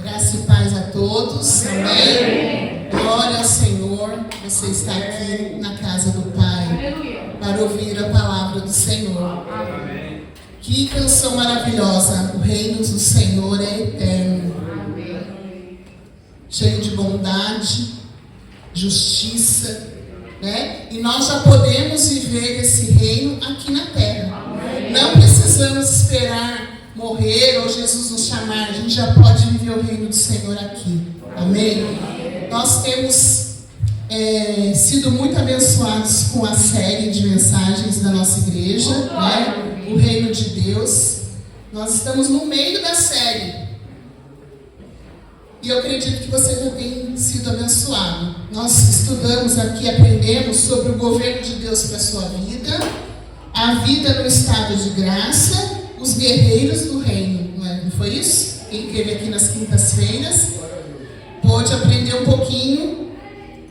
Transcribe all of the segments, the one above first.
Graça e paz a todos. Amém. Glória ao Senhor. Você está aqui na casa do Pai para ouvir a palavra do Senhor. Amém. Que canção maravilhosa. O reino do Senhor é eterno. Amém. Cheio de bondade, justiça, né? E nós já podemos viver esse reino aqui na terra. Amém. Não precisamos esperar morrer ou Jesus nos chamar. A gente já pode viver o reino do Senhor aqui. Amém? Nós temos sido muito abençoados com a série de mensagens da nossa igreja, né? O reino de Deus. Nós estamos no meio da série. E eu acredito que você já tem sido abençoado. Nós estudamos aqui, aprendemos sobre o governo de Deus para a sua vida, a vida no estado de graça, os guerreiros do reino. Não foi isso? Quem esteve aqui nas quintas-feiras pôde aprender um pouquinho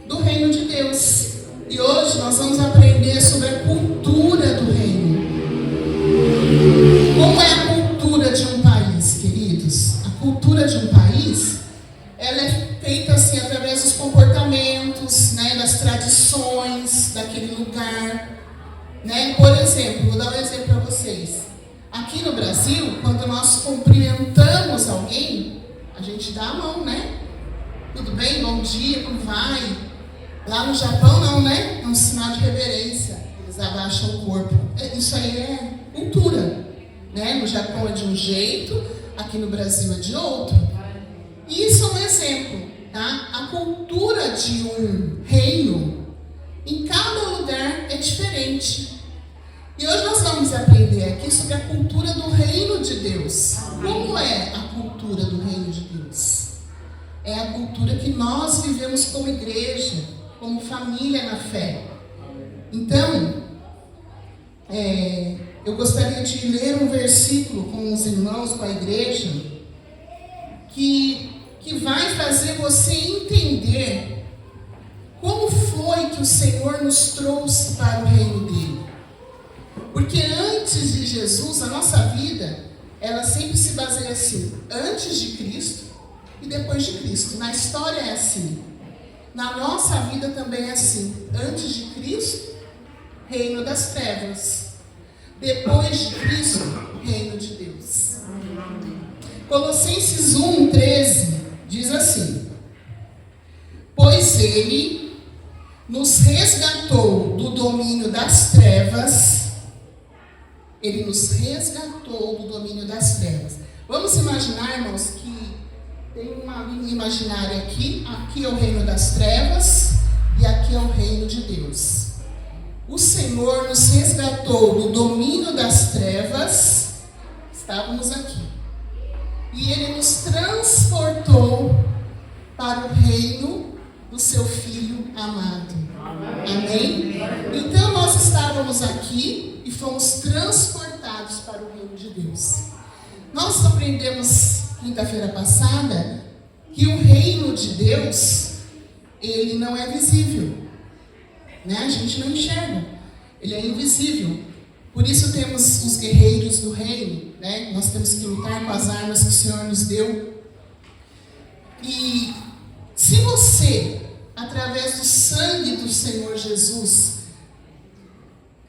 do reino de Deus. E hoje nós vamos aprender sobre a cultura do reino. Como é a cultura de um país, queridos? A cultura de um país, ela é feita assim através dos comportamentos, né, das tradições daquele lugar, né? Por exemplo, vou dar um exemplo para vocês. Aqui no Brasil, quando nós cumprimentamos alguém, a gente dá a mão, né? Tudo bem? Bom dia, como vai? Lá no Japão não, né? É um sinal de reverência. Eles abaixam o corpo. Isso aí é cultura, né? No Japão é de um jeito, aqui no Brasil é de outro. E isso é um exemplo, tá? A cultura de um reino, em cada lugar é diferente. E hoje nós vamos aprender aqui sobre a cultura do reino de Deus. Como é a cultura do reino de Deus? É a cultura que nós vivemos como igreja, como família na fé. Então, eu gostaria de ler um versículo com os irmãos, com a igreja, que vai fazer você entender como foi que o Senhor nos trouxe para o reino dele. Porque antes de Jesus, a nossa vida, ela sempre se baseia assim, antes de Cristo e depois de Cristo. Na história é assim. Na nossa vida também é assim. Antes de Cristo, reino das trevas. Depois de Cristo, reino de Deus. Colossenses 1:13 diz assim: pois ele nos resgatou do domínio das trevas. Ele nos resgatou do domínio das trevas. Vamos imaginar, irmãos, que tem uma linha imaginária aqui. Aqui é o reino das trevas e aqui é o reino de Deus. O Senhor nos resgatou do domínio das trevas. Estávamos aqui. E Ele nos transportou para o reino do seu Filho amado. Amém? Então nós estávamos aqui e fomos transportados para o reino de Deus. Nós aprendemos quinta-feira passada que o reino de Deus, ele não é visível, né? A gente não enxerga, ele é invisível. Por isso temos os guerreiros do reino, né? Nós temos que lutar com as armas que o Senhor nos deu. E se você, através do sangue do Senhor Jesus,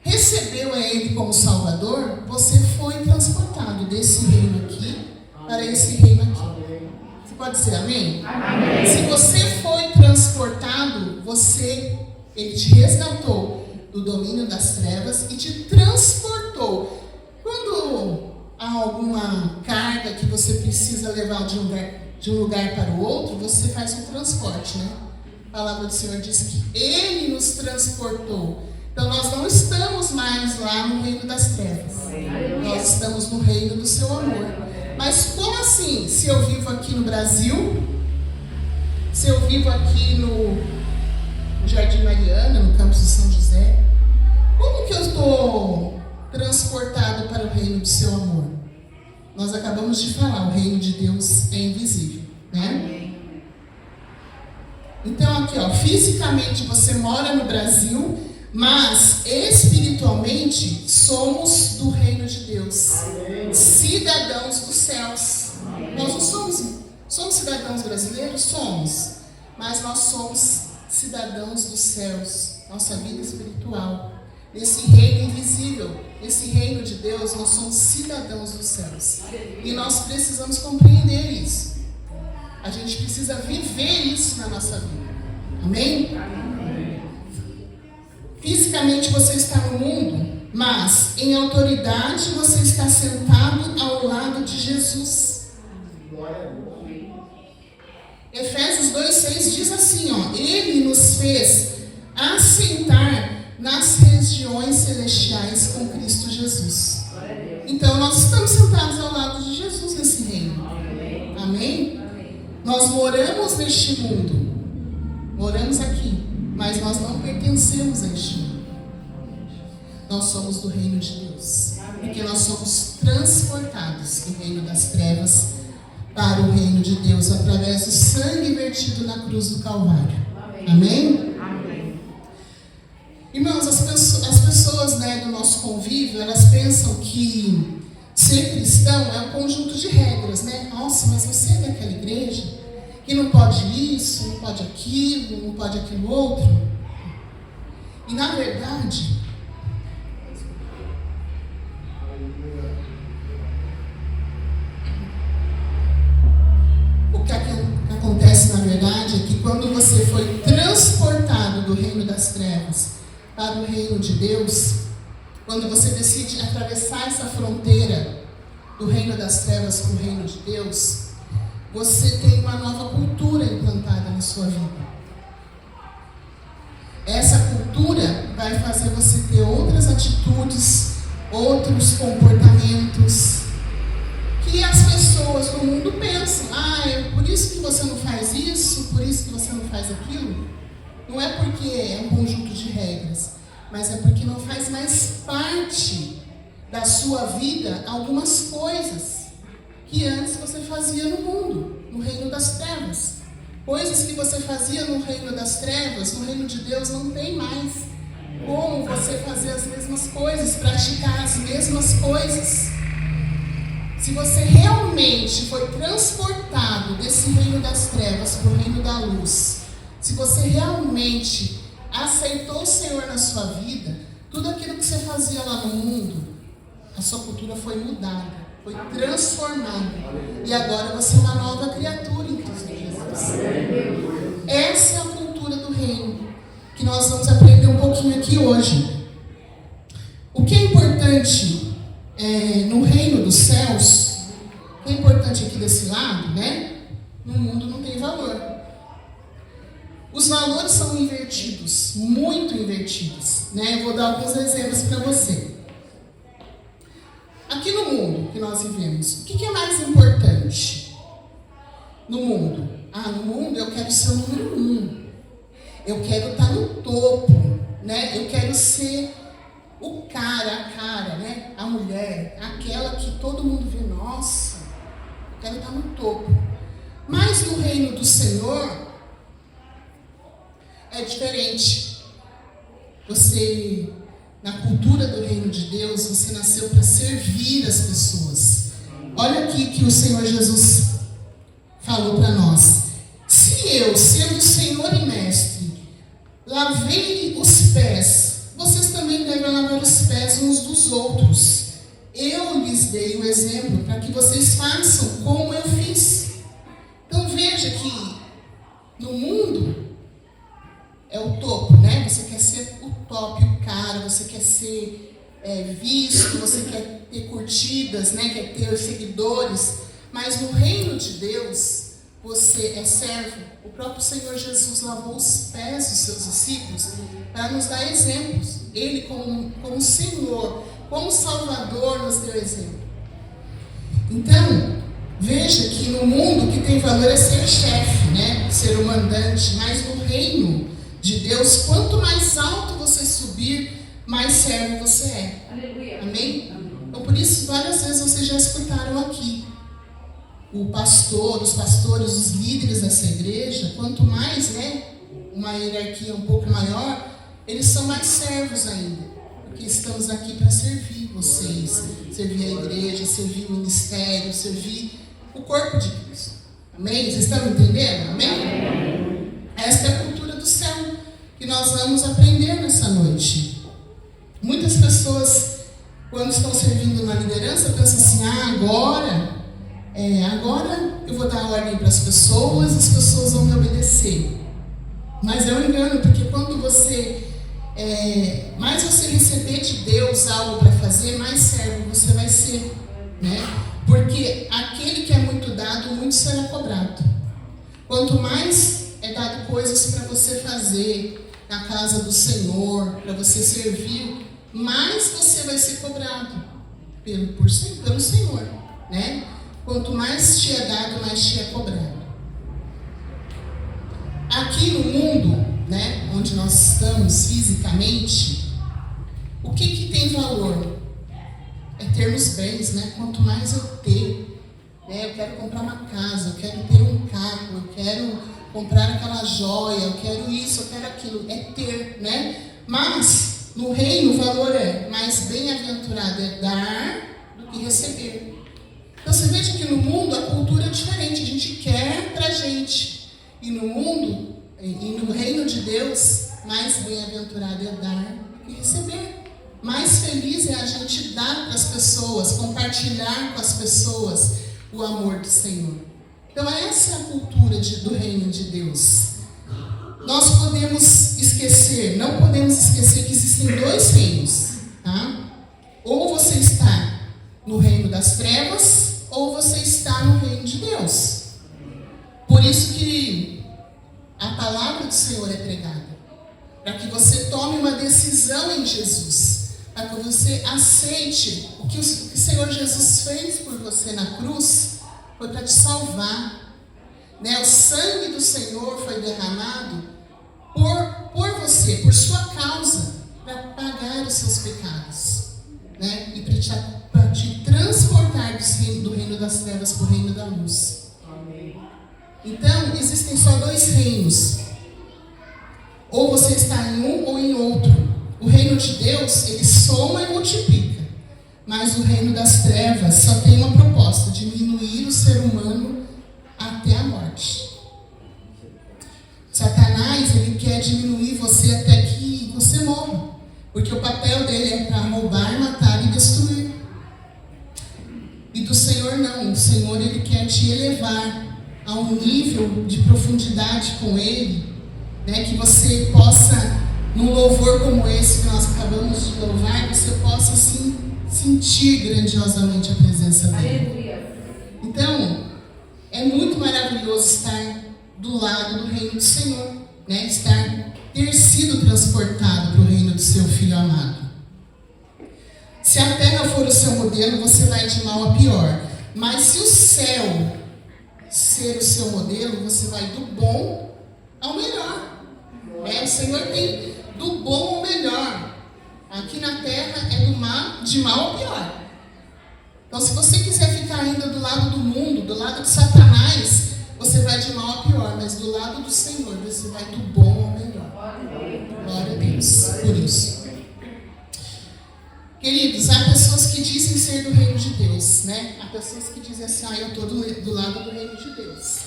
recebeu a Ele como Salvador, você foi transportado desse reino aqui para esse reino aqui. Você pode dizer amém? Amém. Se você foi transportado, Ele te resgatou do domínio das trevas e te transportou. Quando há alguma carga que você precisa levar de um lugar para o outro, você faz um transporte, né? A palavra do Senhor diz que Ele nos transportou. Então nós não estamos mais lá no reino das trevas. Nós estamos no reino do seu amor. Mas como assim? Se eu vivo aqui no Brasil, se eu vivo aqui no Jardim Mariana, no campus de São José, como que eu estou transportado para o reino do seu amor? Nós acabamos de falar, o reino de Deus é invisível, né? Então aqui, fisicamente você mora no Brasil, mas espiritualmente somos do reino de Deus, cidadãos dos céus. Nós não somos Somos cidadãos brasileiros? Somos. Mas nós somos cidadãos dos céus, nossa vida espiritual. Nesse reino invisível, nesse reino de Deus, nós somos cidadãos dos céus. E nós precisamos compreender isso. A gente precisa viver isso na nossa vida. Amém? Fisicamente você está no mundo, mas em autoridade você está sentado ao lado de Jesus. Efésios 2,6 diz assim, Ele nos fez assentar nas regiões celestiais com Cristo Jesus. Então nós estamos sentados ao lado de Jesus nesse reino. Amém? Nós moramos neste mundo. Moramos aqui, mas nós não pertencemos a este mundo. Nós somos do reino de Deus. Porque nós somos transportados do reino das trevas para o reino de Deus através do sangue vertido na cruz do Calvário. Amém? Irmãos, as pessoas do nosso convívio, elas pensam que ser cristão é um conjunto de regras, né? Nossa, mas você é daquela igreja que não pode isso, não pode aquilo, não pode aquilo outro. E na verdade, o que acontece na verdade é que quando você foi transportado do reino das trevas para o reino de Deus, quando você decide atravessar essa fronteira do reino das trevas para o reino de Deus, você tem uma nova cultura implantada na sua vida. Essa cultura vai fazer você ter outras atitudes, outros comportamentos, que as pessoas no mundo pensam, é por isso que você não faz isso, por isso que você não faz aquilo. Não é porque é um conjunto de regras, mas é porque não faz mais parte da sua vida algumas coisas que antes você fazia no mundo, no reino das trevas. Coisas que você fazia no reino das trevas, no reino de Deus não tem mais como você fazer as mesmas coisas, praticar as mesmas coisas. Se você realmente foi transportado desse reino das trevas para o reino da luz, se você realmente aceitou o Senhor na sua vida, tudo aquilo que você fazia lá no mundo, a sua cultura foi mudada, foi transformada. E agora você é uma nova criatura em Cristo Jesus. Essa é a cultura do reino, que nós vamos aprender um pouquinho aqui hoje. O que é importante no reino dos céus, o que é importante aqui desse lado, no mundo não tem valor. Os valores são invertidos, muito invertidos, Eu vou dar alguns exemplos para você. Aqui no mundo que nós vivemos, o que é mais importante no mundo? No mundo eu quero ser o número 1. Eu quero estar no topo, Eu quero ser o cara, a mulher, aquela que todo mundo vê, nossa, eu quero estar no topo. Mas no reino do Senhor é diferente. Você, na cultura do reino de Deus, você nasceu para servir as pessoas. Olha aqui que o Senhor Jesus falou para nós. Se eu, sendo Senhor e Mestre, lavei os pés, vocês também devem lavar os pés uns dos outros. Eu lhes dei o exemplo para que vocês façam como eu fiz. Então veja que no mundo é o topo, Você quer ser o top, o cara, você quer ser visto, você quer ter curtidas, quer ter seguidores. Mas no reino de Deus, você é servo. O próprio Senhor Jesus lavou os pés dos seus discípulos para nos dar exemplos. Ele, como Senhor, como Salvador, nos deu exemplo. Então, veja que no mundo o que tem valor é ser chefe, ser o mandante. Mas no reino de Deus, quanto mais alto você subir, mais servo você é. Aleluia. Amém? Então, por isso, várias vezes vocês já escutaram aqui. O pastor, os pastores, os líderes dessa igreja, quanto mais, uma hierarquia um pouco maior, eles são mais servos ainda. Porque estamos aqui para servir vocês, servir a igreja, servir o ministério, servir o corpo de Cristo. Amém? Vocês estão entendendo? Amém? Esta é a cultura do céu que nós vamos aprender nessa noite. Muitas pessoas, quando estão servindo na liderança, pensam assim, agora eu vou dar ordem para as pessoas vão me obedecer. Mas é um engano, porque quando mais você receber de Deus algo para fazer, mais servo você vai ser, né? Porque aquele que é muito dado, muito será cobrado. Quanto mais é dado coisas para você fazer na casa do Senhor, para você servir, mais você vai ser cobrado pelo Senhor, né? Quanto mais te é dado, mais te é cobrado. Aqui no mundo, né, onde nós estamos fisicamente, o que tem valor? É termos bens, né? Quanto mais eu ter, né? Eu quero comprar uma casa, eu quero ter um carro, eu quero comprar aquela joia, eu quero isso, eu quero aquilo. É ter, né? Mas no reino o valor é mais bem-aventurado é dar do que receber. Então você veja que no mundo a cultura é diferente, a gente quer pra gente. E no mundo, e no reino de Deus, mais bem-aventurado é dar do que receber. Mais feliz é a gente dar para as pessoas, compartilhar com as pessoas o amor do Senhor. Então essa é a cultura do reino de Deus. Nós não podemos esquecer que existem dois reinos. Tá? Ou você está no reino das trevas, ou você está no reino de Deus. Por isso que a palavra do Senhor é pregada. Para que você tome uma decisão em Jesus. Para que você aceite o que o Senhor Jesus fez por você na cruz, foi para te salvar. Né? O sangue do Senhor foi derramado por você, por sua causa, para pagar os seus pecados. Né? E para te transportar do reino das trevas para o reino da luz. Então, existem só dois reinos. Ou você está em um ou em outro. O reino de Deus, ele soma e multiplica. Mas o reino das trevas só tem uma proposta: diminuir o ser humano até a morte. Satanás, ele quer diminuir você até que você morra. Porque o papel dele é para roubar, matar e destruir. E do Senhor não. O Senhor, ele quer te elevar a um nível de profundidade com ele, né? Que você possa, num louvor como esse que nós acabamos de louvar, você possa assim sentir grandiosamente a presença dele. Então, é muito maravilhoso estar do lado do reino do Senhor, né? Ter sido transportado para o reino do seu Filho amado. Se a terra for o seu modelo, você vai de mal a pior. Mas se o céu ser o seu modelo, você vai do bom ao melhor. O Senhor tem do bom ao melhor. Aqui na terra é de mal ao pior. Então, se você quiser ficar ainda do lado do mundo, do lado de Satanás, você vai de mal a pior. Mas do lado do Senhor, você vai do bom ao melhor. Glória a Deus por isso. Queridos, há pessoas que dizem ser do reino de Deus, né? Há pessoas que dizem assim, eu estou do lado do reino de Deus.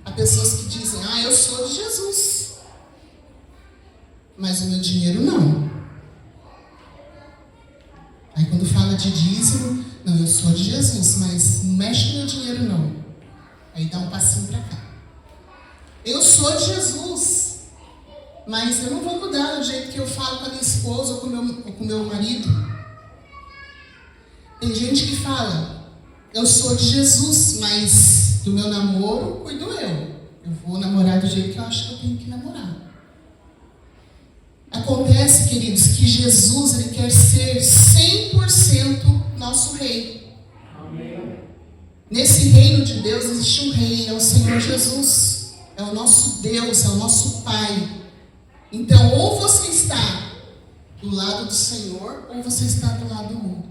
Há pessoas que dizem, eu sou de Jesus. Mas o meu dinheiro não. Aí quando fala de dízimo, não, eu sou de Jesus, mas não mexe no meu dinheiro não. Aí dá um passinho para cá. Eu sou de Jesus, mas eu não vou mudar do jeito que eu falo com a minha esposa ou com o meu marido. Tem gente que fala, eu sou de Jesus, mas do meu namoro cuido eu. Eu vou namorar do jeito que eu acho que eu tenho que namorar. Acontece, queridos, que Jesus, ele quer ser 100% nosso rei. Amém. Nesse reino de Deus existe um rei, é o Senhor Jesus. É o nosso Deus, é o nosso Pai. Então, ou você está do lado do Senhor, ou você está do lado do mundo.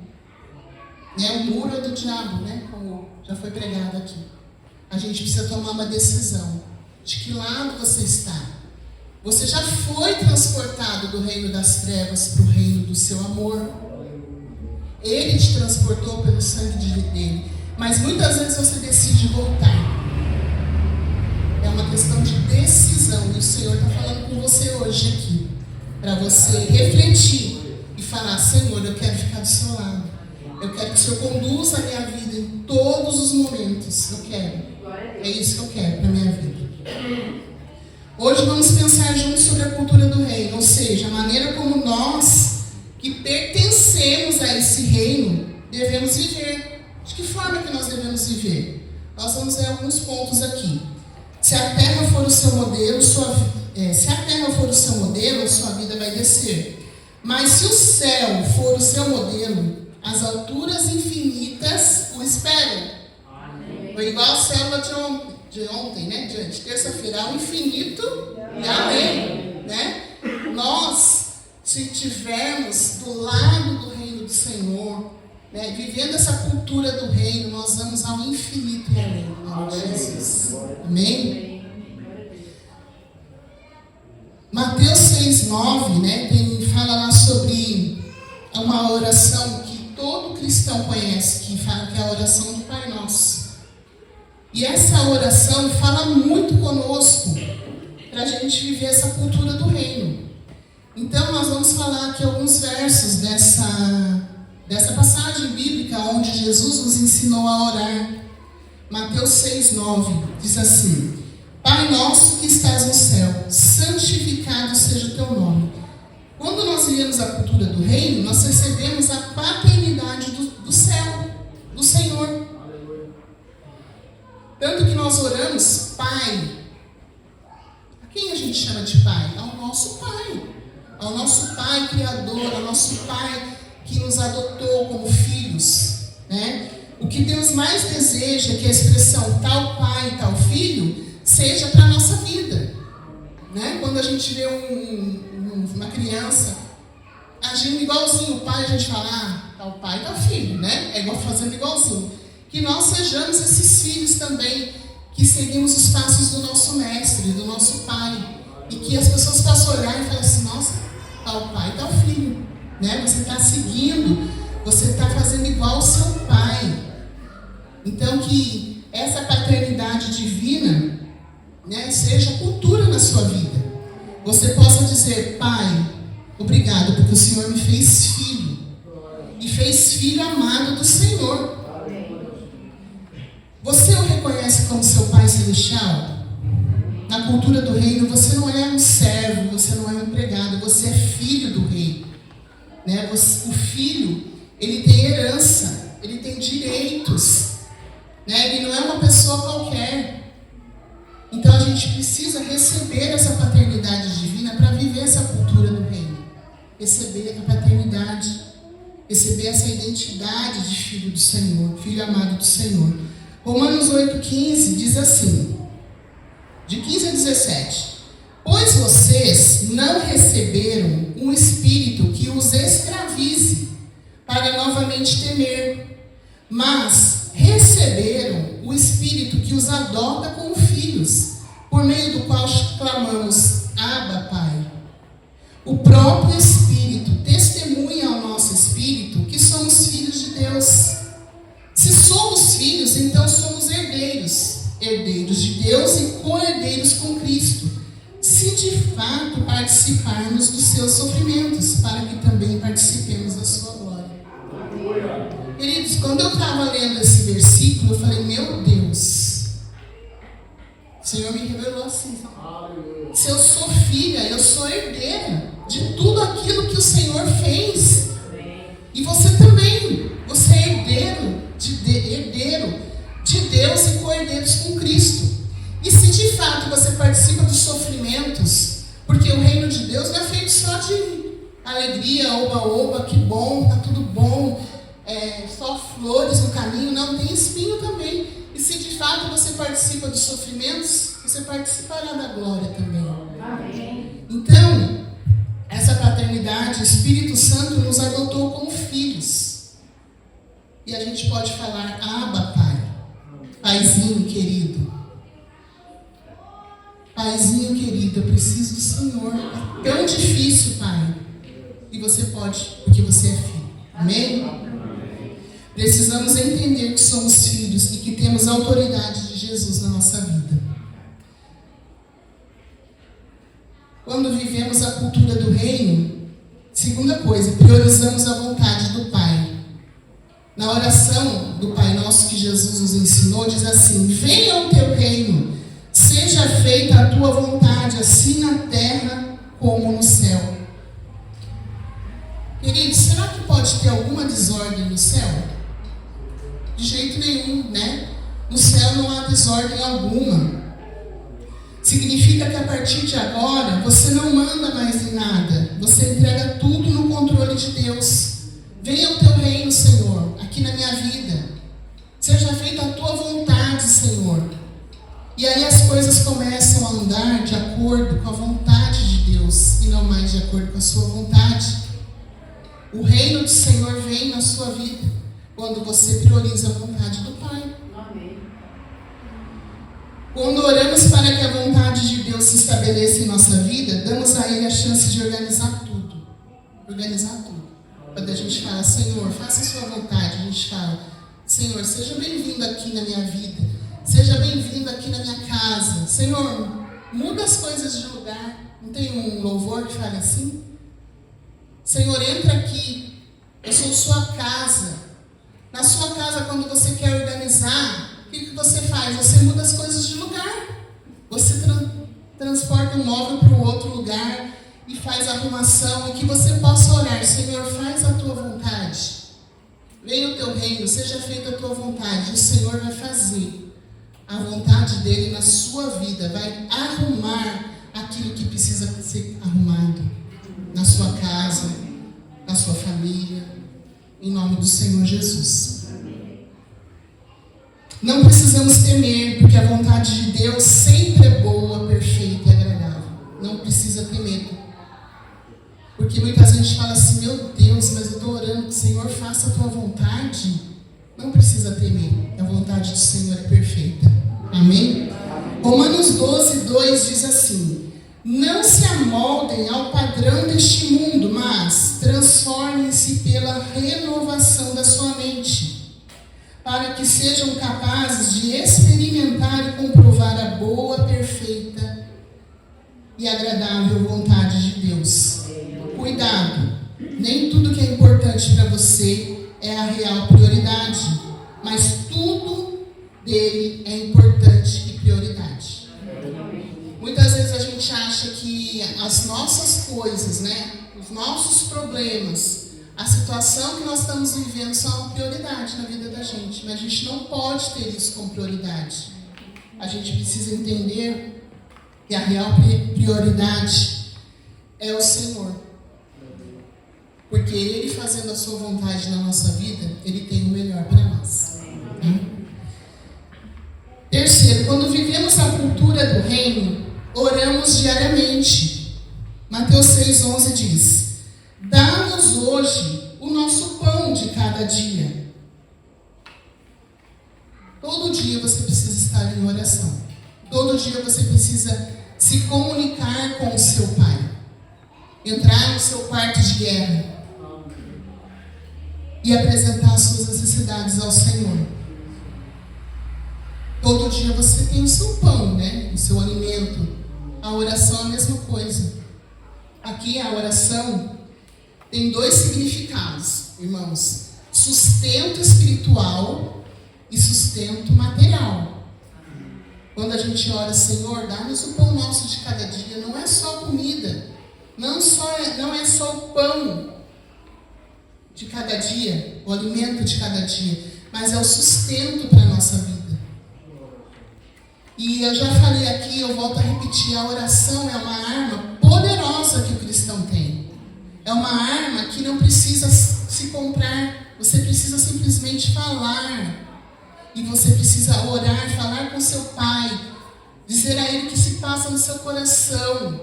O muro é do diabo, né? Como já foi pregado aqui. A gente precisa tomar uma decisão. De que lado você está? Você já foi transportado do reino das trevas para o reino do seu amor. Ele te transportou pelo sangue dele. Mas muitas vezes você decide voltar. decisão, e o Senhor está falando com você hoje aqui, para você refletir e falar: Senhor, eu quero ficar do seu lado. Eu quero que o Senhor conduza a minha vida em todos os momentos. Eu quero. É isso que eu quero para a minha vida. Hoje vamos pensar juntos sobre a cultura do reino, ou seja, a maneira como nós, que pertencemos a esse reino, devemos viver. De que forma que nós devemos viver? Nós vamos ver alguns pontos aqui. Se a terra for o seu modelo, sua vida vai descer. Mas se o céu for o seu modelo, as alturas infinitas o esperam. Foi igual a célula de ontem, né? De terça-feira, ao infinito e além, né? Nós, se estivermos do lado do reino do Senhor, né, vivendo essa cultura do reino, nós vamos ao infinito e além, em nome de Jesus. Amém? Mateus 6,9, né, fala lá sobre uma oração que todo cristão conhece, que fala que é a oração do Pai Nosso. E essa oração fala muito conosco para a gente viver essa cultura do reino. Então nós vamos falar aqui alguns versos dessa passagem bíblica onde Jesus nos ensinou a orar. Mateus 6,9 diz assim: Pai nosso que estás no céu, santificado seja o teu nome. Quando nós vivemos a cultura do reino, nós recebemos a paternidade do céu, do Senhor. Tanto que nós oramos Pai. A quem a gente chama de Pai? Ao nosso Pai. Ao nosso Pai Criador, ao nosso Pai que nos adotou como filhos, né? O que Deus mais deseja é que a expressão tal pai, tal filho seja para a nossa vida, né? Quando a gente vê uma criança agindo igualzinho o pai, a gente fala: tal pai, tal filho, né? É igual fazendo igualzinho. Que nós sejamos esses filhos também, que seguimos os passos do nosso mestre, do nosso pai, e que as pessoas possam olhar e falar assim: nossa, tal pai, tal filho, né? Você está seguindo, você está fazendo igual ao seu pai. Então que essa paternidade divina, né, seja cultura na sua vida. Você possa dizer: Pai, obrigado porque o Senhor me fez filho, e fez filho amado do Senhor. Você o reconhece como seu Pai Celestial? Na cultura do reino, você não é um servo, você não é um empregado, você é filho do rei, né? O filho, ele tem herança, ele tem direitos, né? Ele não é uma pessoa qualquer. Então a gente precisa receber essa paternidade divina para viver essa cultura do reino. Receber a paternidade, receber essa identidade de filho do Senhor, filho amado do Senhor. Romanos 8,15 diz assim, de 15 a 17: Pois vocês não receberam um espírito que os escravize para novamente temer, mas receberam o espírito que os adota como filhos, por meio do qual clamamos: Abba, Pai. O próprio Espírito testemunha ao nosso espírito que somos filhos de Deus. Se somos filhos, então somos herdeiros, herdeiros de Deus e co-herdeiros com Cristo, se de fato participarmos dos seus sofrimentos, para que também participemos da sua glória. Queridos, quando eu estava lendo esse versículo, eu falei: meu Deus, o Senhor me revelou assim: se eu sou filha, eu sou herdeira de tudo aquilo que o Senhor fez. E você também, você é herdeiro de Deus e co-herdeiros com Cristo. E se de fato você participa dos sofrimentos, porque o reino de Deus não é feito só de alegria, oba-oba, que bom, tá tudo bom, só flores no caminho, não, tem espinho também. E se de fato você participa dos sofrimentos, você participará da glória também. Amém. Então, essa paternidade, o Espírito Santo nos adotou como filhos. E a gente pode falar: Abba, Pai. Paizinho querido. Paizinho querido, eu preciso do Senhor. É tão difícil, Pai. E você pode, porque você é filho. Amém? Precisamos entender que somos filhos e que temos a autoridade de Jesus na nossa vida. quando vivemos a cultura do reino, segunda coisa, priorizamos a vontade do Pai. Na oração do Pai Nosso que Jesus nos ensinou, diz assim: venha o teu reino, seja feita a tua vontade, assim na terra como no céu. Queridos, será que pode ter alguma desordem no céu? De jeito nenhum, né? No céu não há desordem alguma. Significa que a partir de agora, você não manda mais em nada. Você entrega tudo no controle de Deus. Venha o teu reino, Senhor, aqui na minha vida. Seja feita a tua vontade, Senhor. E aí as coisas começam a andar de acordo com a vontade de Deus e não mais de acordo com a sua vontade. O reino do Senhor vem na sua vida quando você prioriza a vontade do Pai. Amém. Quando oramos para que a vontade de Deus se estabeleça em nossa vida, damos a Ele a chance de organizar tudo. Organizar tudo. Quando a gente fala, Senhor, faça a sua vontade, a gente fala, Senhor, seja bem-vindo aqui na minha vida. Seja bem-vindo aqui na minha casa. Senhor, muda as coisas de lugar. Não tem um louvor que fala assim? Senhor, entra aqui. Eu sou sua casa. Na sua casa, quando você quer organizar, o que você faz? Você muda as coisas de lugar. Você transporta um móvel para o outro lugar e faz a arrumação, e que você possa orar, Senhor, faz a tua vontade. Venha o teu reino, seja feita a tua vontade. O Senhor vai fazer a vontade dele na sua vida, vai arrumar aquilo que precisa ser arrumado na sua casa, na sua família, em nome do Senhor Jesus. Não precisamos temer, porque a vontade de Deus sempre é boa, perfeita e agradável. Não precisa ter medo. Porque muitas vezes a gente fala assim, meu Deus, mas eu estou orando, que o Senhor faça a tua vontade. Não precisa ter medo, a vontade do Senhor é perfeita. Amém? Romanos 12:2 diz assim: não se amoldem ao padrão deste mundo, mas transformem-se pela renovação da sua mente, para que sejam capazes de experimentar e comprovar a boa, perfeita e agradável vontade de Deus. Cuidado, nem tudo que é importante para você é a real prioridade, mas tudo dele é importante e prioridade. Muitas vezes a gente acha que as nossas coisas, né, os nossos problemas, a situação que nós estamos vivendo são a prioridade na vida da gente, mas a gente não pode ter isso como prioridade. A gente precisa entender que a real prioridade é o Senhor. Porque Ele fazendo a sua vontade na nossa vida, Ele tem o melhor para nós. Terceiro, quando vivemos a cultura do reino, oramos diariamente. Mateus 6,11 diz: dá-nos hoje o nosso pão de cada dia. Todo dia você precisa estar em oração. Todo dia você precisa se comunicar com o seu Pai. Entrar no seu quarto de guerra e apresentar as suas necessidades ao Senhor. Todo dia você tem o seu pão, né? O seu alimento. A oração é a mesma coisa. Aqui a oração tem dois significados, irmãos: sustento espiritual e sustento material. Quando a gente ora, Senhor, dá-nos o pão nosso de cada dia, não é só comida, não é só o pão de cada dia, o alimento de cada dia, mas é o sustento para a nossa vida. E eu já falei aqui, eu volto a repetir, a oração é uma arma poderosa que o cristão tem. É uma arma que não precisa se comprar, você precisa simplesmente falar. E você precisa orar, falar com seu Pai, dizer a Ele o que se passa no seu coração.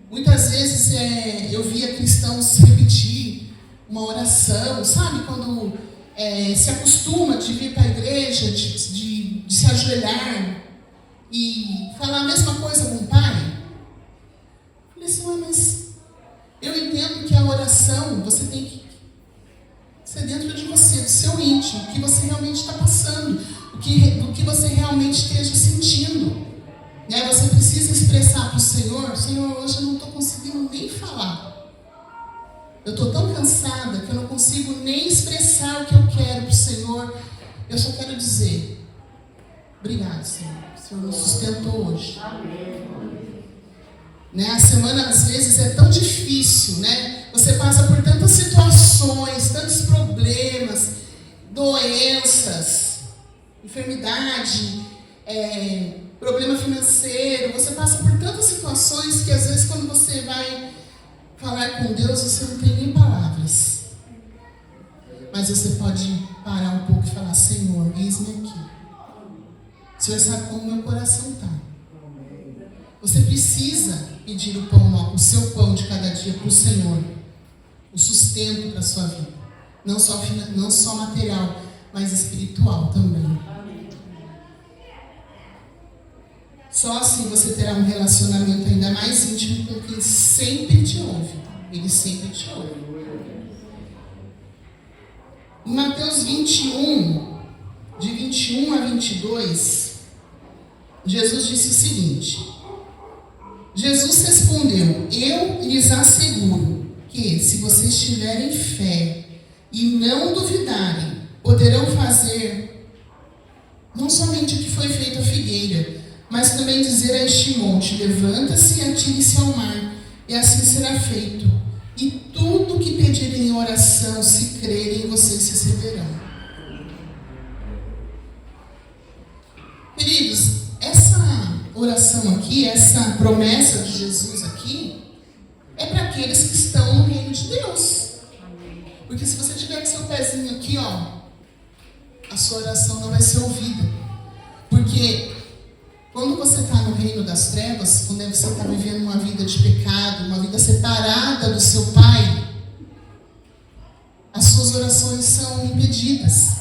Muitas vezes eu via cristãos repetir uma oração, sabe? Quando se acostuma de vir para a igreja, de se ajoelhar e falar a mesma coisa com o Pai. Eu falei assim, mas eu entendo que a oração, você tem que ser dentro de você, do seu íntimo, o que você realmente está passando, do que você realmente esteja sentindo. Né? Você precisa expressar para o Senhor: Senhor, hoje eu não estou conseguindo nem falar. Eu estou tão cansada que eu não consigo nem expressar o que eu quero para o Senhor. Eu só quero dizer: obrigado, Senhor. O Senhor nos sustentou hoje. Né? A semana às vezes é tão difícil, né? Você passa por tantas situações, tantos problemas, doenças, enfermidade, problema financeiro. Você passa por tantas situações que às vezes quando você vai falar com Deus, você não tem nem palavras. Mas você pode parar um pouco e falar: Senhor, eis-me aqui. O Senhor sabe como meu coração está. Você precisa pedir o seu pão de cada dia para o Senhor. O sustento para a sua vida. Não só material, mas espiritual também. Só assim você terá um relacionamento ainda mais íntimo com quem sempre te ouve. Ele sempre te ouve. Em Mateus 21, de 21 a 22, Jesus disse o seguinte: Jesus respondeu: eu lhes asseguro que, se vocês tiverem fé e não duvidarem, poderão fazer não somente o que foi feito à figueira, mas também dizer a este monte: levanta-se e atire-se ao mar, e assim será feito. E tudo o que pedirem em oração, se crerem, vocês receberão. Queridos, essa oração aqui, essa promessa de Jesus aqui, é para aqueles que estão no reino de Deus. Porque se você tiver com seu pezinho aqui, a sua oração não vai ser ouvida. Porque quando você está no reino das trevas, quando você está vivendo uma vida de pecado, uma vida separada do seu Pai, as suas orações são impedidas.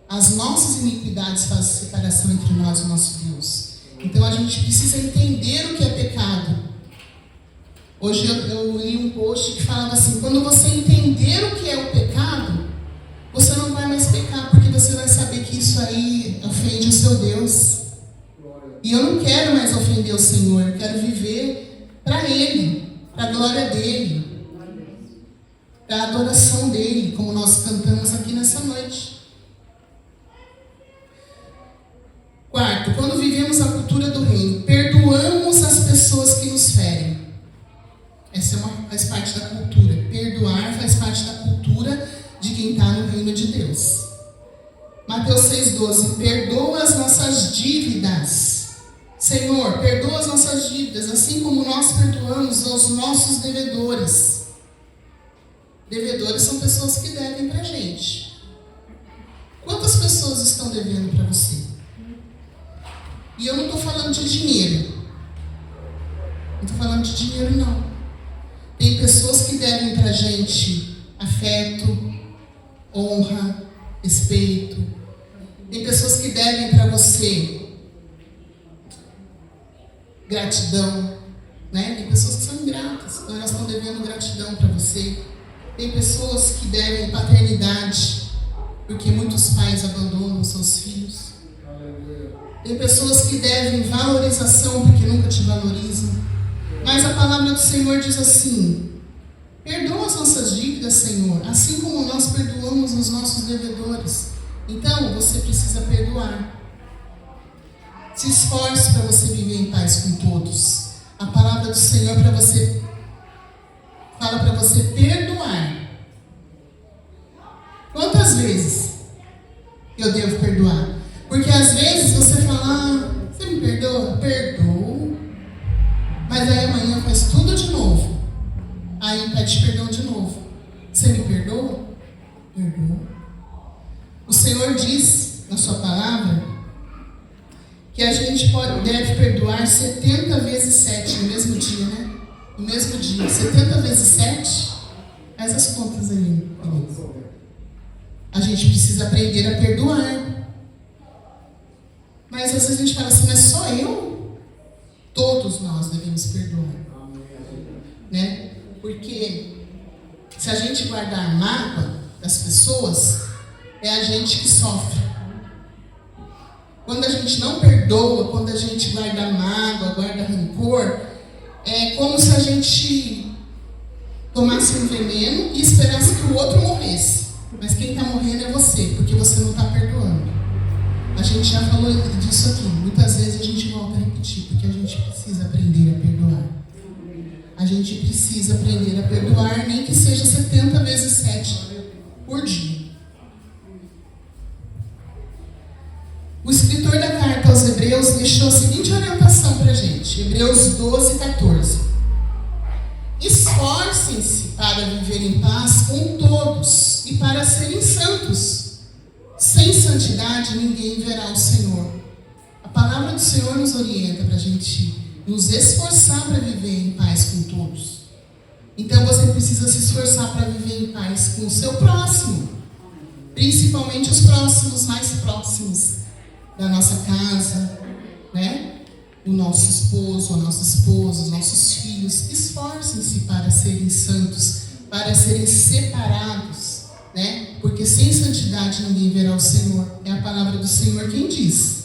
As nossas iniquidades fazem separação entre nós e o nosso Deus. Então a gente precisa entender o que é pecado. Hoje eu li um post que falava assim: quando você entender o que é o pecado, você não vai mais pecar, porque você vai saber que isso aí ofende o seu Deus. E eu não quero mais ofender o Senhor, eu quero viver para Ele, para a glória dEle, para a adoração dEle, como nós cantamos aqui nessa noite. Quarto, quando vivemos a cultura do reino, perdoamos as pessoas que nos ferem. Essa faz parte da cultura. Perdoar faz parte da cultura de quem está no reino de Deus. Mateus 6,12: perdoa as nossas dívidas. Senhor, perdoa as nossas dívidas, assim como nós perdoamos aos nossos devedores. Devedores são pessoas que devem para a gente. Quantas pessoas estão devendo para você? E eu não estou falando de dinheiro. Não estou falando de dinheiro, não. Tem pessoas que devem para a gente afeto, honra, respeito. Tem pessoas que devem para você gratidão, né? Tem pessoas que são ingratas, então elas estão devendo gratidão para você. Tem pessoas que devem paternidade, porque muitos pais abandonam seus filhos. Tem pessoas que devem valorização, porque nunca te valorizam. Mas a palavra do Senhor diz assim: perdoa as nossas dívidas, Senhor, assim como nós perdoamos os nossos devedores. Então, você precisa perdoar. Se esforce para você viver em paz com todos. A palavra do Senhor para você fala para você perdoar. Quantas vezes eu devo perdoar? Porque às vezes você fala: você me perdoa? Perdoo. Mas aí amanhã faz tudo de novo. Aí pede perdão de novo. Você me perdoa? Perdoa. O Senhor diz na sua palavra que a gente deve perdoar 70 vezes 7 no mesmo dia, né? No mesmo dia. 70 vezes 7? Faz as contas aí, queridos. A gente precisa aprender a perdoar. Mas às vezes a gente fala assim: mas só eu? Todos nós devemos perdoar. Né? Porque se a gente guardar a mágoa das pessoas, é a gente que sofre. quando a gente não perdoa, quando a gente guarda mágoa, guarda rancor, é como se a gente tomasse um veneno e esperasse que o outro morresse. Mas quem está morrendo é você, porque você não está perdoando. A gente já falou disso aqui. Muitas vezes a gente volta a repetir, porque a gente precisa aprender a perdoar. A gente precisa aprender a perdoar, nem que seja 70 vezes 7 por dia. O escritor da carta aos Hebreus deixou a seguinte orientação para a gente. Hebreus 12, 14. Esforcem-se para viver em paz com todos e para serem santos. Sem santidade ninguém verá o Senhor. A palavra do Senhor nos orienta para a gente nos esforçar para viver em paz com todos. Então você precisa se esforçar para viver em paz com o seu próximo. Principalmente os próximos, mais próximos da nossa casa, né? O nosso esposo, a nossa esposa, os nossos filhos. Esforcem-se para serem santos, para serem separados, né? Porque sem santidade ninguém verá o Senhor. É a palavra do Senhor quem diz.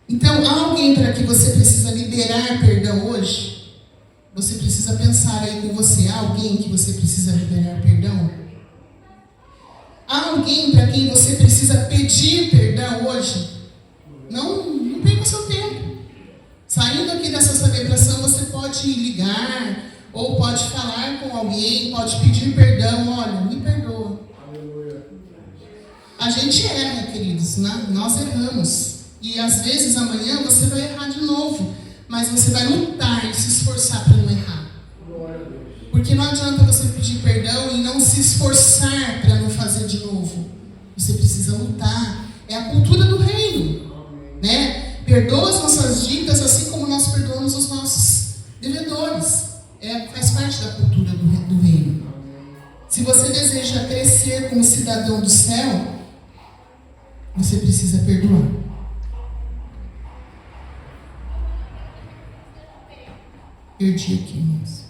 Então, há alguém para que você precisa liberar perdão hoje? Você precisa pensar aí com você. Há alguém que você precisa liberar perdão? Há alguém para quem você precisa pedir perdão hoje? Não perca o seu tempo. Saindo aqui dessa celebração, você pode ligar ou pode falar com alguém, pode pedir perdão. Olha, me perdoa. A gente erra, queridos, né? Nós erramos. E às vezes amanhã você vai errar de novo. Mas você vai lutar e se esforçar para não errar. Porque não adianta você pedir perdão e não se esforçar para não fazer de novo. Você precisa lutar. É a cultura do reino, né? Perdoa as nossas dívidas assim como nós perdoamos os nossos devedores. Faz parte da cultura do reino. Se você deseja crescer como cidadão do céu, você precisa perdoar. Perdi aqui, irmãos.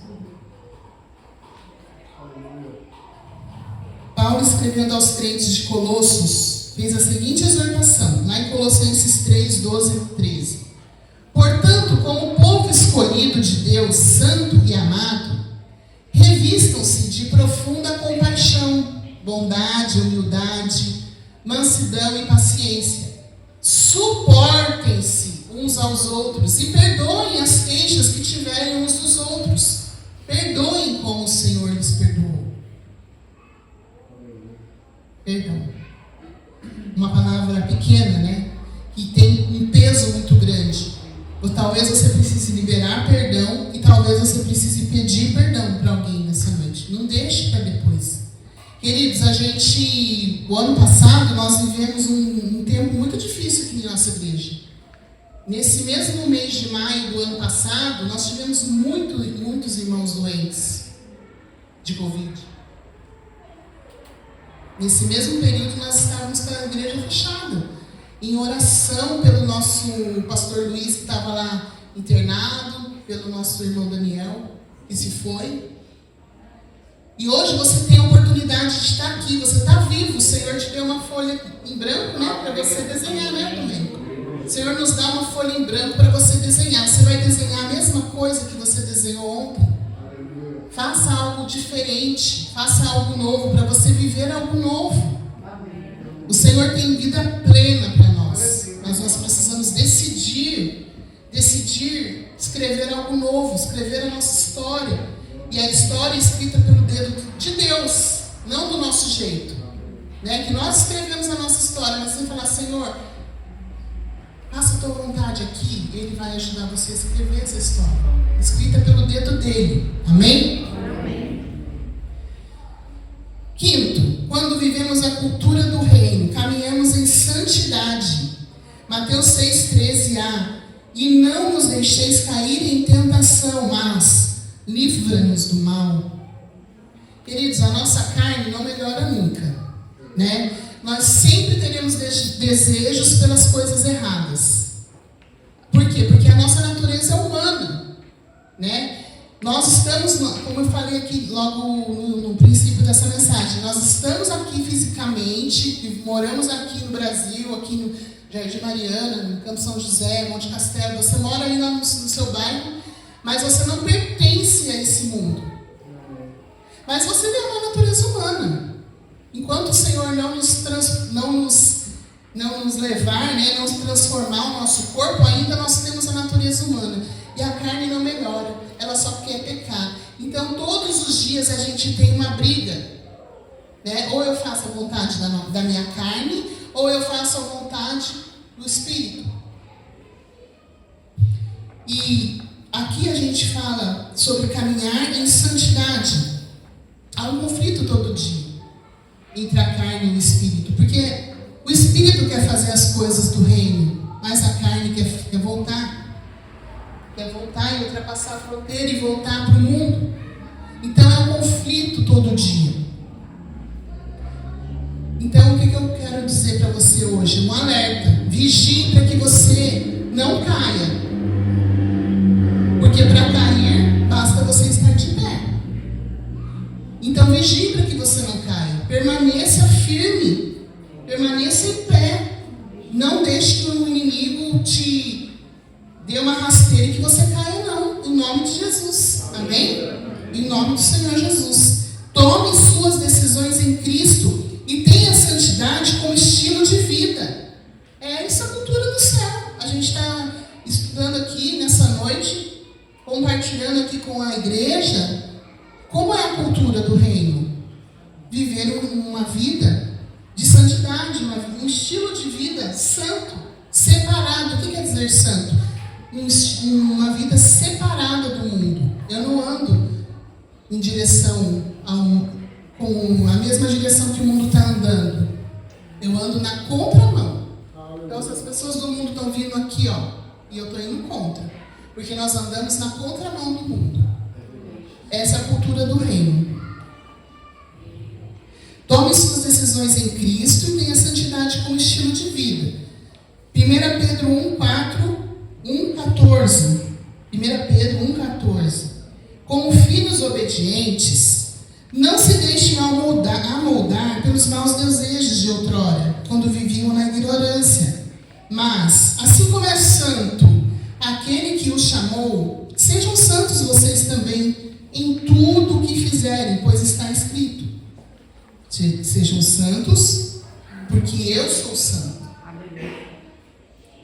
Paulo, escrevendo aos crentes de Colossos, fez a seguinte exortação, lá em Colossenses 3, 12 e 13. Portanto, como povo escolhido de Deus, santo e amado, revistam-se de profunda compaixão, bondade, humildade, mansidão e paciência. Suportem-se uns aos outros e perdoem as queixas que tiverem uns dos outros. Perdoem como o Senhor lhes perdoou. Perdão. Uma palavra pequena, né? Que tem um peso muito grande. Ou talvez você precise liberar perdão e talvez você precise pedir perdão para alguém nessa noite. Não deixe para depois. Queridos, o ano passado nós vivemos um tempo muito difícil aqui na nossa igreja. Nesse mesmo mês de maio do ano passado, nós tivemos muitos irmãos doentes de Covid. Nesse mesmo período, nós estávamos com a igreja fechada, em oração pelo nosso pastor Luiz, que estava lá internado, pelo nosso irmão Daniel, que se foi. E hoje você tem a oportunidade de estar aqui, você está vivo, o Senhor te deu uma folha em branco, né, para você desenhar, né, também. O Senhor nos dá uma folha em branco para você desenhar. Você vai desenhar a mesma coisa que você desenhou ontem. Faça algo diferente, faça algo novo, para você viver algo novo. O Senhor tem vida plena para nós, mas nós precisamos decidir escrever algo novo, escrever a nossa história. E a história é escrita pelo dedo de Deus, não do nosso jeito, né? Que nós escrevemos a nossa história, mas sem falar, Senhor, faça a tua vontade aqui, Ele vai ajudar você a escrever essa história, escrita pelo dedo dele. Amém? Amém. Quinto, quando vivemos a cultura do reino, caminhamos em santidade. Mateus 6,13a. E não nos deixeis cair em tentação, mas livra-nos do mal. Queridos, a nossa carne não melhora nunca, né? Nós sempre teremos desejos pelas coisas erradas. Por quê? Porque a nossa natureza é humana, né? Nós estamos, como eu falei aqui logo no princípio dessa mensagem, nós estamos aqui fisicamente, moramos aqui no Brasil, aqui Jardim Mariana, Campo São José, Monte Castelo, você mora aí no seu bairro, mas você não pertence a esse mundo. Mas você vê uma natureza humana. Enquanto o Senhor não nos levar, né, não nos transformar o nosso corpo, ainda nós temos a natureza humana. E a carne não melhora, ela só quer pecar. Então, todos os dias a gente tem uma briga, né? Ou eu faço a vontade da minha carne, ou eu faço a vontade do Espírito. E aqui a gente fala sobre caminhar em santidade. Há um conflito todo dia entre a carne e o Espírito, porque o Espírito quer fazer as coisas do reino, mas a carne quer voltar. Quer voltar e ultrapassar a fronteira e voltar para o mundo. Então é um conflito todo dia. Então o que eu quero dizer para você hoje? Um alerta. Vigie para que você não caia. Porque para cair, basta você estar de pé. Então vigie para que você não caia. Permaneça firme. Permaneça em pé. Não deixe que o inimigo te dê uma rasteira e que você caia, não. Em nome de Jesus. Amém? Em nome do Senhor Jesus. Tome suas decisões em Cristo e tenha santidade como estilo de vida. É essa a cultura do céu. A gente está estudando aqui nessa noite, compartilhando aqui com a igreja, como é a cultura do reino. Viver uma vida de santidade, um estilo de vida santo, separado. O que quer dizer santo? Uma vida separada do mundo. Eu não ando em direção com a mesma direção que o mundo está andando. Eu ando na contramão. Então, se as pessoas do mundo estão vindo aqui, ó, e eu estou indo contra, porque nós andamos na contramão do mundo. Essa é a cultura do reino. Tome suas decisões em Cristo e tenha santidade como estilo de vida. 1 Pedro 1,14. 1 Pedro 1,14. Como filhos obedientes, não se deixem amoldar pelos maus desejos de outrora, quando viviam na ignorância. Mas, assim como é santo aquele que os chamou, sejam santos vocês também em tudo o que fizerem, pois está escrito: sejam santos, porque eu sou santo.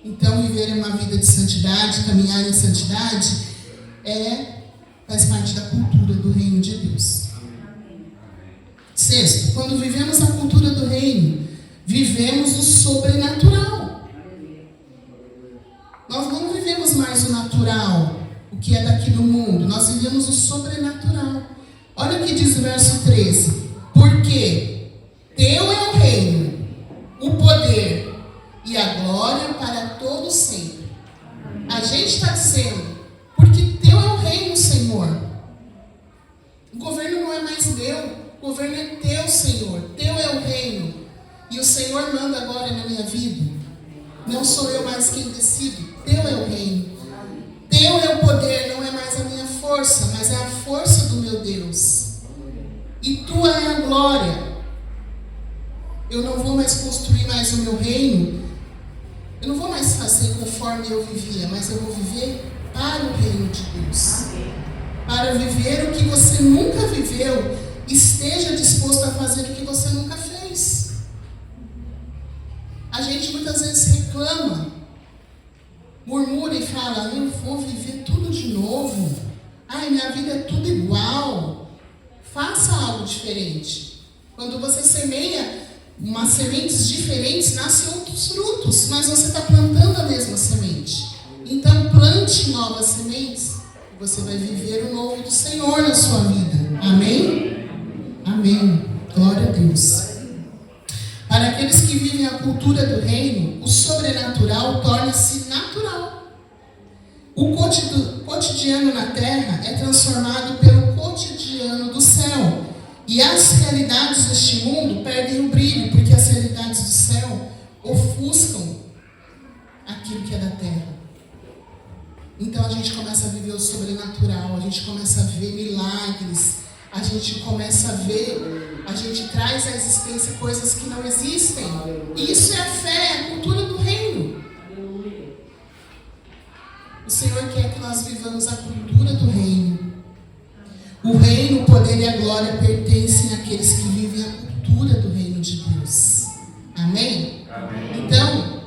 Então, viver uma vida de santidade, caminhar em santidade, faz parte da cultura do reino de Deus. Sexto, quando vivemos a cultura do reino, vivemos o sobrenatural. Nós não vivemos mais o natural, o que é daqui do mundo. Nós vivemos o sobrenatural. Olha o que diz o verso 13. Porque teu é o reino, o poder e a glória para todo sempre. A gente está dizendo, porque teu é o reino, Senhor. O governo não é mais meu, o governo é teu, Senhor. Teu é o reino. E o Senhor manda agora na minha vida. Não sou eu mais quem decido. Teu é o reino. Teu é o poder, não é mais a minha força, mas é a força do meu Deus. E tua é a glória. Eu não vou mais construir mais o meu reino. Eu não vou mais fazer conforme eu vivia, mas eu vou viver para o reino de Deus. Para viver o que você nunca viveu, esteja disposto a fazer o que você nunca fez. A gente muitas vezes reclama, murmura e fala: eu vou viver tudo de novo. Ai, minha vida é tudo igual. Faça algo diferente. Quando você semeia umas sementes diferentes, nascem outros frutos, mas você está plantando a mesma semente. Então plante novas sementes e você vai viver o novo do Senhor na sua vida. Amém? Amém. Glória a Deus. Para aqueles que vivem a cultura do reino, o sobrenatural torna-se natural. O cotidiano na terra é transformado pelo cotidiano do céu. E as realidades deste mundo perdem o brilho, porque as realidades do céu ofuscam aquilo que é da terra. Então a gente começa a viver o sobrenatural, a gente começa a ver milagres, a gente começa a ver, a gente traz à existência coisas que não existem. E isso é a fé, é a cultura do reino. Senhor quer que nós vivamos a cultura do reino. O reino, o poder e a glória pertencem àqueles que vivem a cultura do reino de Deus. Amém? Amém. Então,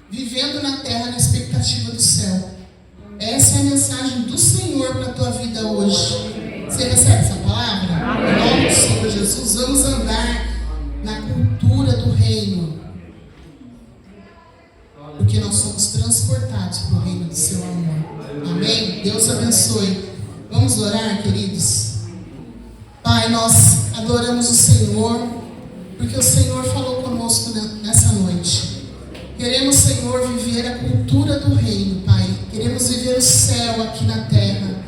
vivendo na terra na expectativa do céu. Essa é a mensagem do Senhor para a tua vida hoje. Você recebe essa palavra? Em nome do Senhor Jesus, vamos andar na cultura do reino. Porque nós somos transportados para o reino do seu amor. Amém? Deus abençoe. Vamos orar, queridos? Pai, nós adoramos o Senhor, porque o Senhor falou conosco nessa noite. Queremos, Senhor, viver a cultura do reino, Pai. Queremos viver o céu aqui na terra,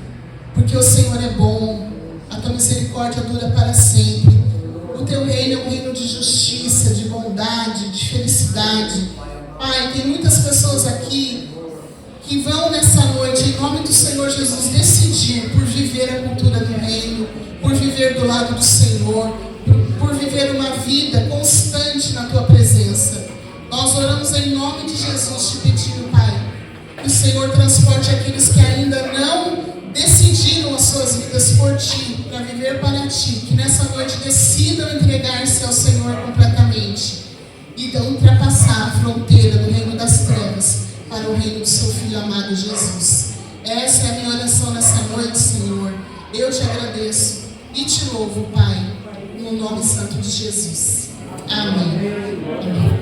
porque o Senhor é bom, a tua misericórdia dura para sempre. O teu reino é um reino de justiça, de bondade, de felicidade. Pai, tem muitas pessoas aqui que vão nessa noite, em nome do Senhor Jesus, decidir por viver a cultura do reino, por viver do lado do Senhor, por viver uma vida constante na tua presença. Nós oramos em nome de Jesus, te pedindo, Pai, que o Senhor transporte aqueles que ainda não decidiram as suas vidas por Ti, para viver para Ti, que nessa noite decidam entregar-se ao Senhor completamente e ultrapassar a fronteira do reino das trevas para o reino do Seu Filho amado Jesus. Essa é a minha oração nessa noite, Senhor. Eu te agradeço e te louvo, Pai, no nome santo de Jesus. Amém. Amém.